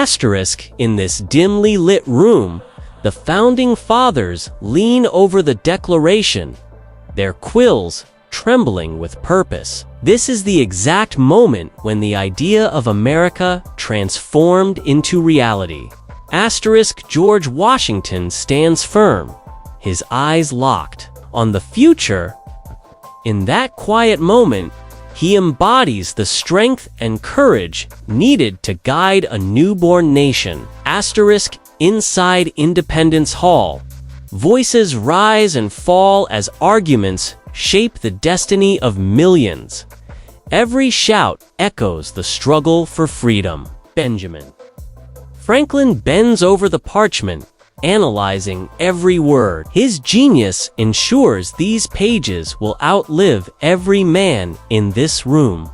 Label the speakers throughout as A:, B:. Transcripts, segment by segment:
A: Asterisk, in this dimly lit room, the Founding Fathers lean over the Declaration, their quills trembling with purpose. This is the exact moment when the idea of America transformed into reality. Asterisk, George Washington stands firm, his eyes locked on the future. In that quiet moment, he embodies the strength and courage needed to guide a newborn nation. Asterisk, inside Independence Hall, voices rise and fall as arguments shape the destiny of millions. Every shout echoes the struggle for freedom. Benjamin Franklin bends over the parchment, analyzing every word. His genius ensures these pages will outlive every man in this room.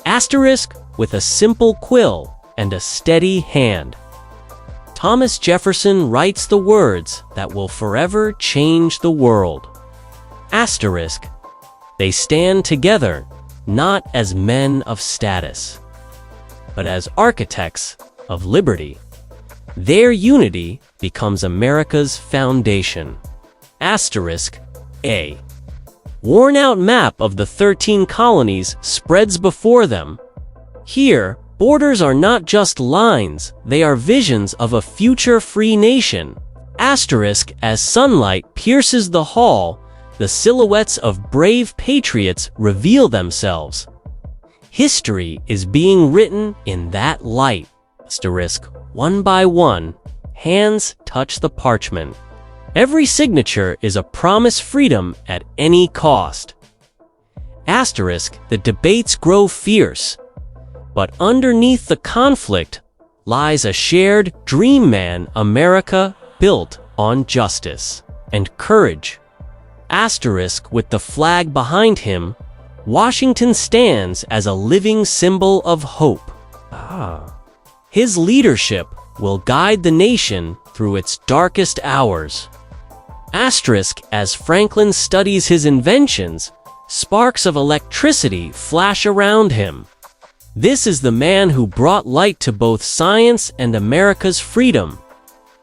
A: Asterisk, with a simple quill and a steady hand, Thomas Jefferson writes the words that will forever change the world. Asterisk, they stand together not as men of status, but as architects of liberty. Their unity becomes America's foundation. Asterisk, A worn-out map of the 13 colonies spreads before them. Here, borders are not just lines, they are visions of a future free nation. Asterisk, as sunlight pierces the hall, the silhouettes of brave patriots reveal themselves. History is being written in that light. Asterisk, one by one, hands touch the parchment. Every signature is a promise freedom at any cost. Asterisk, the debates grow fierce, but underneath the conflict lies a shared dream man America built on justice and courage. Asterisk, with the flag behind him, Washington stands as a living symbol of hope. His leadership will guide the nation through its darkest hours. Asterisk, as Franklin studies his inventions, sparks of electricity flash around him. This is the man who brought light to both science and America's freedom.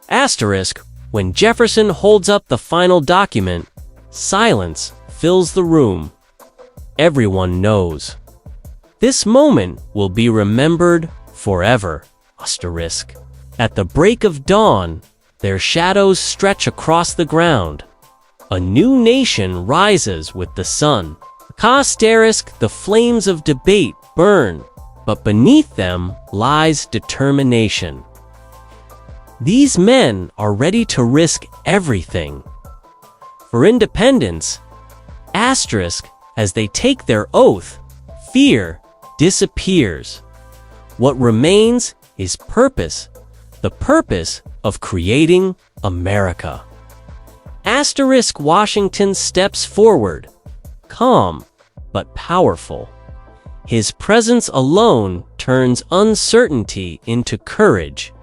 A: Asterisk, when Jefferson holds up the final document, silence fills the room. Everyone knows. This moment will be remembered forever. Asterisk. At the break of dawn, their shadows stretch across the ground. A new nation rises with the sun. Asterisk, the flames of debate burn, but beneath them lies determination. These men are ready to risk everything for independence. Asterisk, as they take their oath, fear disappears. What remains is purpose, the purpose of creating America. Asterisk, Washington steps forward, calm but powerful. His presence alone turns uncertainty into courage.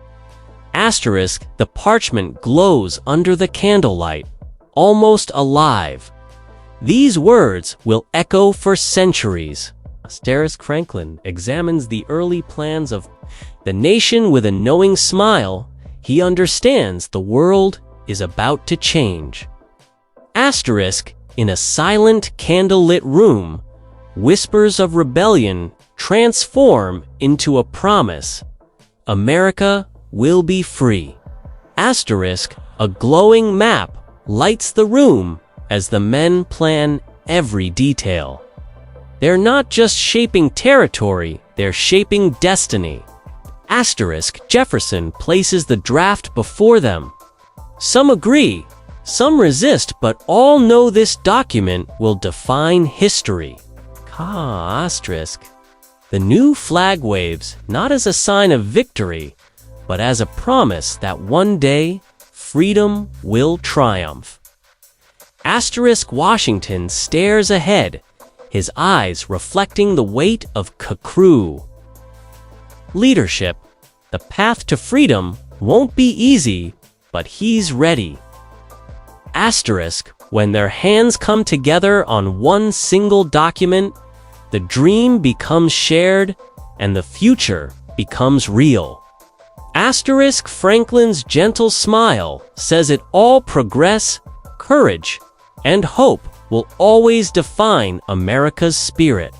A: Asterisk, the parchment glows under the candlelight, almost alive. These words will echo for centuries. Asterisk, Franklin examines the early plans of the nation with a knowing smile. He understands the world is about to change. Asterisk, in a silent, candlelit room, whispers of rebellion transform into a promise. America will be free. Asterisk, a glowing map lights the room as the men plan every detail. They're not just shaping territory, they're shaping destiny. Asterisk, Jefferson places the draft before them. Some agree, some resist, but all know this document will define history. Asterisk, the new flag waves not as a sign of victory, but as a promise that one day freedom will triumph. Asterisk, Washington stares ahead, his eyes reflecting the weight of Kakru. Leadership, the path to freedom won't be easy, but he's ready. Asterisk, when their hands come together on one single document, the dream becomes shared and the future becomes real. Asterisk Franklin's gentle smile says it all progress, courage, and hope will always define America's spirit.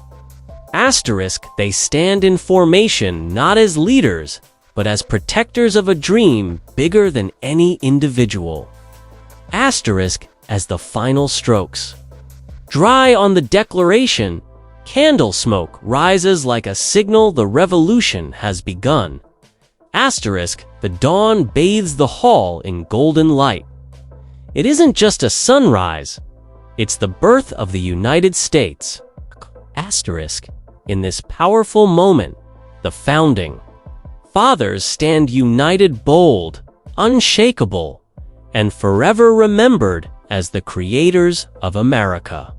A: Asterisk they stand in formation not as leaders, but as protectors of a dream bigger than any individual. Asterisk as the final strokes. Dry on the Declaration, candle smoke rises like a signal the revolution has begun. Asterisk, the dawn bathes the hall in golden light. It isn't just a sunrise, it's the birth of the United States. Asterisk, in this powerful moment, the founding fathers stand united, bold, unshakable, and forever remembered as the creators of America.